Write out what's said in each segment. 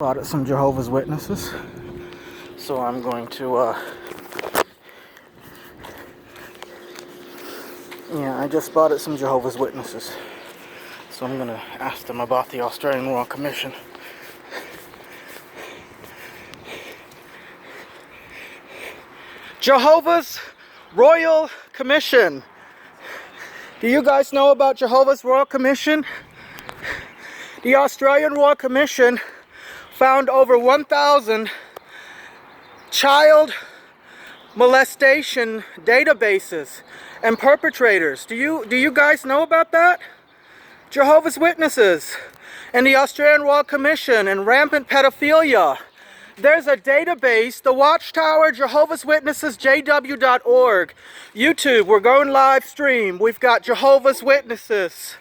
Spotted some Jehovah's Witnesses, so I'm going to I just spotted some Jehovah's Witnesses, so I'm gonna ask them about the Australian Royal Commission. Jehovah's Royal Commission. Do you guys know about Jehovah's Royal Commission? The Australian Royal Commission found over 1,000 child molestation databases and perpetrators. Do you guys know about that? Jehovah's Witnesses and the Australian Royal Commission and rampant pedophilia. There's a database, the Watchtower, Jehovah's Witnesses, JW.org. YouTube, we're going live stream. We've got Jehovah's Witnesses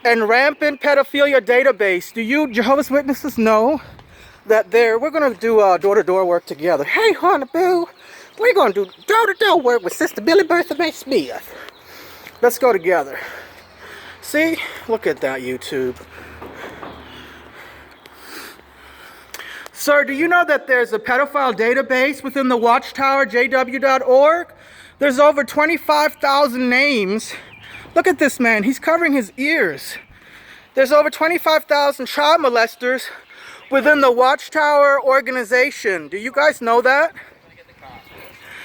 and rampant pedophilia database. Do you Jehovah's Witnesses know that we're going to do door-to-door work together? Hey, honey boo, we're going to do door-to-door work with Sista Billie Bertha Mae. Let's go together. See? Look at that, YouTube. Sir, do you know that there's a pedophile database within the Watchtower, JW.org? There's over 25,000 names. Look at this man, he's covering his ears. There's over 25,000 child molesters within the Watchtower organization. Do you guys know that?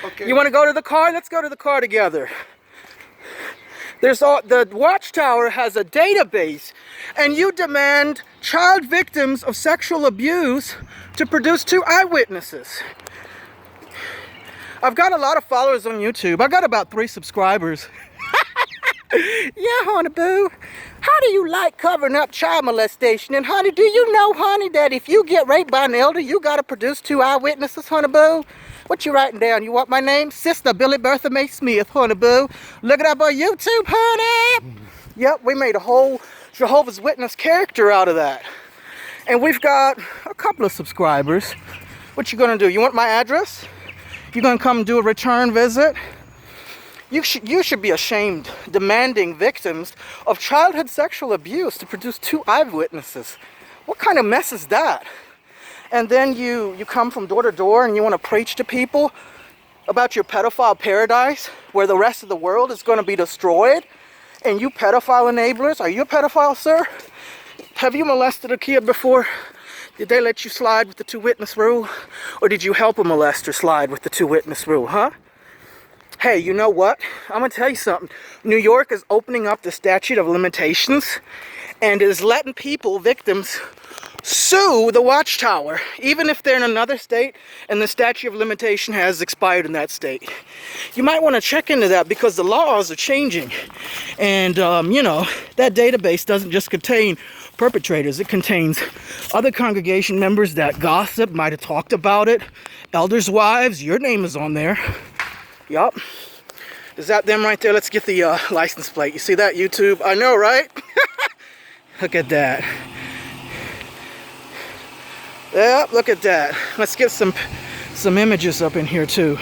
Okay. You want to go to the car? Let's go to the car together. The Watchtower has a database, and you demand child victims of sexual abuse to produce 2 eyewitnesses. I've got a lot of followers on YouTube. I got about 3 subscribers. Yeah, honey boo. How do you like covering up child molestation? And honey, do you know, honey, that if you get raped by an elder, you got to produce 2 eyewitnesses, honey boo? What you writing down? You want my name? Sista Billie Bertha Mae Smith, honey boo. Look it up on YouTube, honey. Yep, we made a whole Jehovah's Witness character out of that. And we've got a couple of subscribers. What you gonna do? You want my address? You gonna come do a return visit? You should be ashamed demanding victims of childhood sexual abuse to produce 2 eyewitnesses. What kind of mess is that? And then you come from door to door and you want to preach to people about your pedophile paradise where the rest of the world is going to be destroyed, and you pedophile enablers. Are you a pedophile, sir? Have you molested a kid before? Did they let you slide with the 2-witness rule? Or did you help a molester slide with the 2-witness rule, huh? Hey, you know what? I'm going to tell you something. New York is opening up the statute of limitations and is letting people, victims, sue the Watchtower, even if they're in another state and the statute of limitation has expired in that state. You might want to check into that because the laws are changing. And, you know, that database doesn't just contain perpetrators. It contains other congregation members that gossip, might have talked about it, elders' wives. Your name is on there. Yup. Is that them right there? Let's get the license plate. You see that, YouTube? I know, right? Look at that. Yep, look at that. Let's get some images up in here too.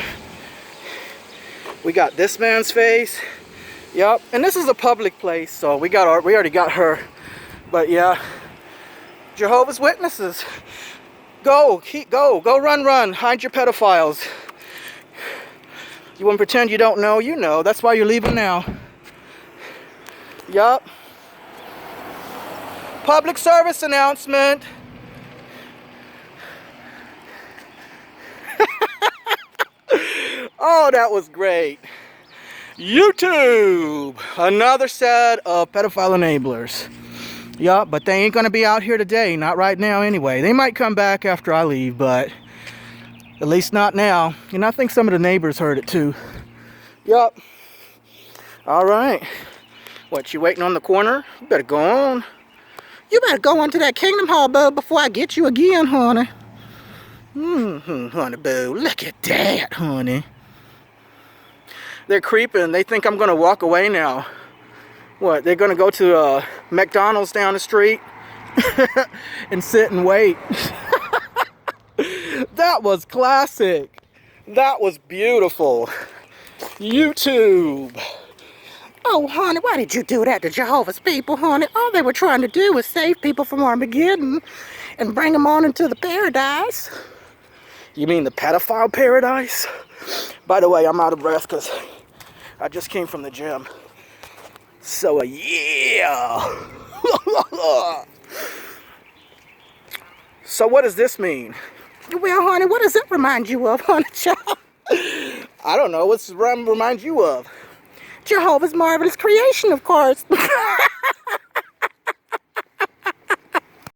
We got this man's face. Yep, and this is a public place, so we already got her. But yeah, Jehovah's Witnesses, go run, hide your pedophiles. You want to pretend you don't know? You know. That's why you're leaving now. Yup. Public service announcement. Oh, that was great. YouTube. Another set of pedophile enablers. Yup, but they ain't going to be out here today. Not right now anyway. They might come back after I leave, but at least not now. And I think some of the neighbors heard it too. Yup. All right. What, you waiting on the corner? You better go on. You better go on to that Kingdom Hall, boo, before I get you again, honey. Honey boo. Look at that, honey. They're creeping. They think I'm going to walk away now. What, they're going to go to McDonald's down the street and sit and wait. That was classic. That was beautiful. YouTube. Oh, honey, why did you do that to Jehovah's people, honey? All they were trying to do was save people from Armageddon. and bring them on into the paradise. You mean the pedophile paradise? By the way, I'm out of breath because I just came from the gym. So, yeah. So what does this mean? Well, honey, what does it remind you of, honey child? I don't know. What's it remind you of? Jehovah's marvelous creation, of course.